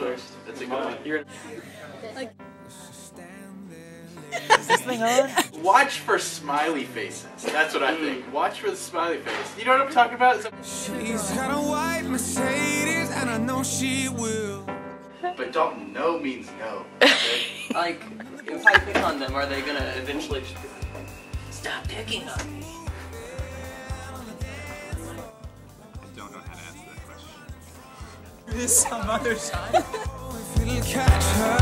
first. That's a good one. You're Like, is this thing on? Watch for smiley faces. That's what I think. Watch for the smiley face. You know what I'm talking about? She's got a white Mercedes, and I know she will. But Dalton, no means no. Okay? Like, if I pick on them, are they gonna eventually just be like, stop picking on me? I don't know how to answer that question. There's some other side. If it'll catch her.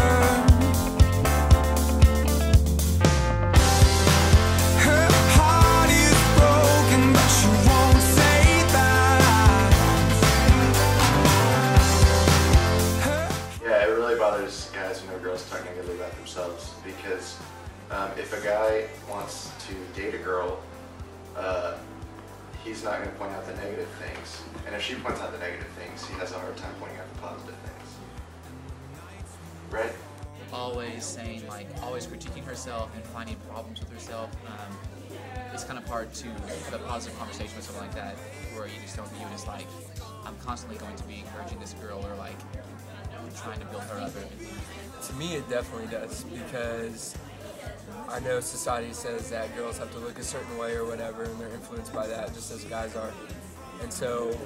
Her heart is broken, but she won't say that. Yeah, it really bothers guys when their girls talk negatively about themselves because if a guy wants to date a girl, he's not going to point out the negative things. And if she points out the negative things, he has a hard time pointing out the positive things. Right? Always saying, like, always critiquing herself and finding problems with herself. It's kind of hard to have a positive conversation with someone like that where you just don't view it as like, I'm constantly going to be encouraging this girl or like, trying to build her up. To me, it definitely does because I know society says that girls have to look a certain way or whatever, and they're influenced by that just as guys are. And so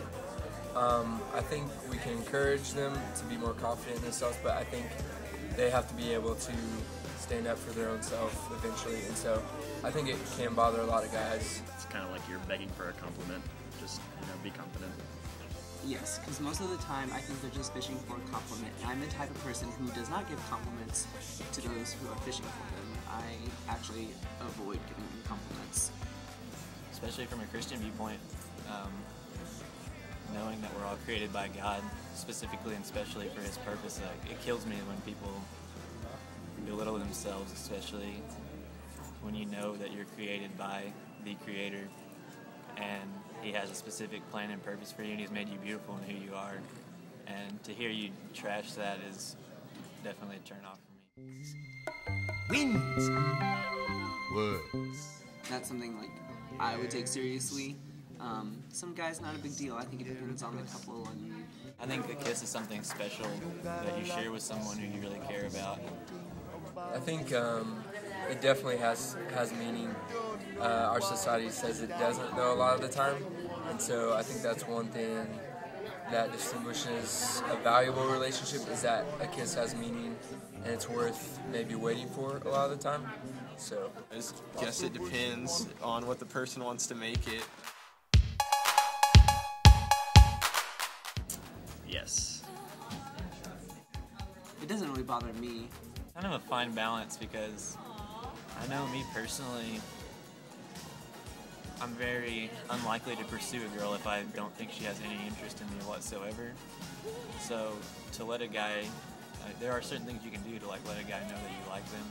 I think we can encourage them to be more confident in themselves, but I think they have to be able to stand up for their own self eventually. And so I think it can bother a lot of guys. It's kind of like you're begging for a compliment. Just, be confident. Yes, because most of the time I think they're just fishing for a compliment. And I'm the type of person who does not give compliments to those who are fishing for them. I actually avoid giving them compliments. Especially from a Christian viewpoint, knowing that we're all created by God, specifically and especially for His purpose, it kills me when people belittle themselves, especially when you know that you're created by the Creator and He has a specific plan and purpose for you, and He's made you beautiful in who you are. And to hear you trash that is definitely a turn off for me. Winds. Words. That's something like I would take seriously. Some guys, not a big deal. I think it depends on the couple. And I think a kiss is something special that you share with someone who you really care about. I think it definitely has meaning. Our society says it doesn't, though, a lot of the time. And so I think that's one thing that distinguishes a valuable relationship is that a kiss has meaning and it's worth maybe waiting for a lot of the time. So I guess it depends on what the person wants to make it. Yes. it doesn't really bother me. Kind of a fine balance because I know me personally, I'm very unlikely to pursue a girl if I don't think she has any interest in me whatsoever. So to let a guy, there are certain things you can do to let a guy know that you like them,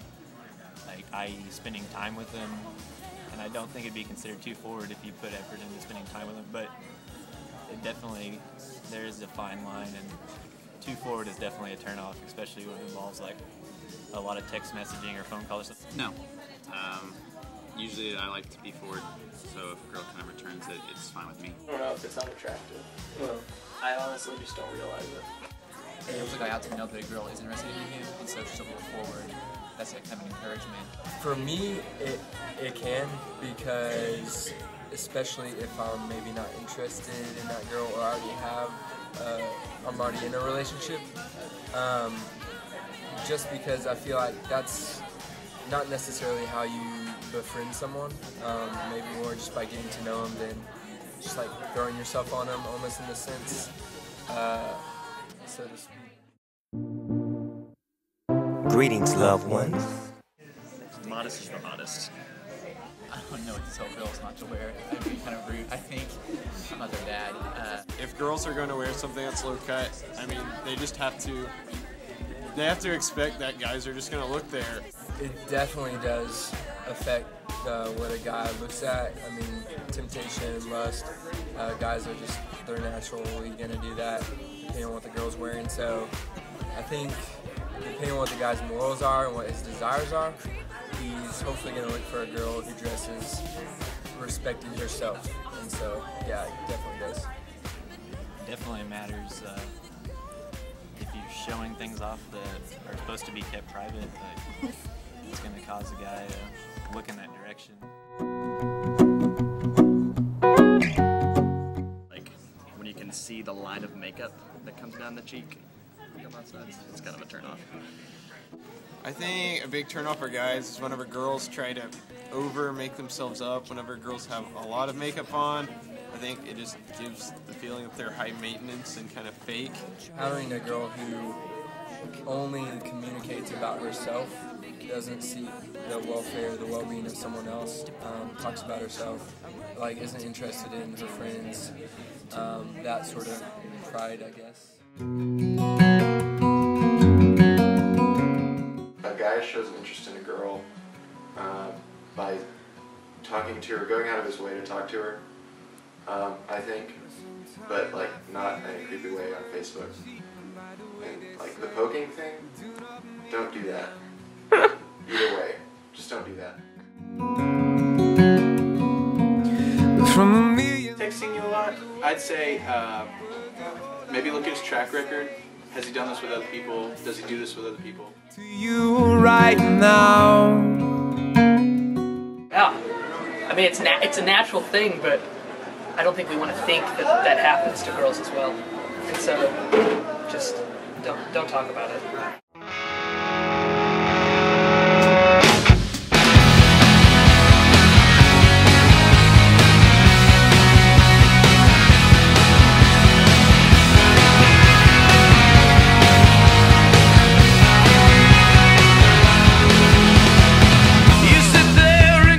like i.e. spending time with them. And I don't think it'd be considered too forward if you put effort into spending time with them, but it definitely, there is a fine line, and too forward is definitely a turn-off, especially when it involves like a lot of text messaging or phone calls. No. Usually I like to be forward, so if a girl kind of returns it, it's fine with me. I don't know if it's unattractive. Well, I honestly just don't realize it. It helps a guy out to know that a girl is interested in him, and so she's a little forward. That's like kind of an encouragement. For me, it can, because especially if I'm maybe not interested in that girl or I'm already in a relationship, just because I feel like that's not necessarily how you befriend someone, maybe more just by getting to know them than just like throwing yourself on them almost in a sense, so to speak. Greetings, loved ones. Modest is the hottest. I don't know what to tell girls not to wear. I'd be kind of rude. I think I'm not their dad. If girls are going to wear something that's low cut, I mean, they have to expect that guys are just going to look there. It definitely does affect what a guy looks at. I mean, temptation, lust, guys are just, they're naturally going to do that depending on what the girl's wearing. So I think depending on what the guy's morals are and what his desires are, he's hopefully going to look for a girl who dresses respecting herself. And so, yeah, it definitely does. Definitely matters if you're showing things off that are supposed to be kept private, like, it's going to cause a guy to look in that direction. Like when you can see the line of makeup that comes down the cheek. It's kind of a turn off. I think a big turn off for guys is whenever girls try to over make themselves up, whenever girls have a lot of makeup on. I think it just gives the feeling that they're high maintenance and kind of fake. Having a girl who only communicates about herself, doesn't see the welfare, the well-being of someone else, talks about herself, like isn't interested in her friends, that sort of pride, I guess. A guy shows an interest in a girl by talking to her, going out of his way to talk to her, I think, but like not in a creepy way on Facebook. And like the poking thing, don't do that. Either way, just don't do that. Texting you a lot? I'd say maybe look at his track record. Has he done this with other people? Does he do this with other people? To you right now. Yeah, I mean it's a natural thing, but I don't think we want to think that happens to girls as well. And so just don't talk about it.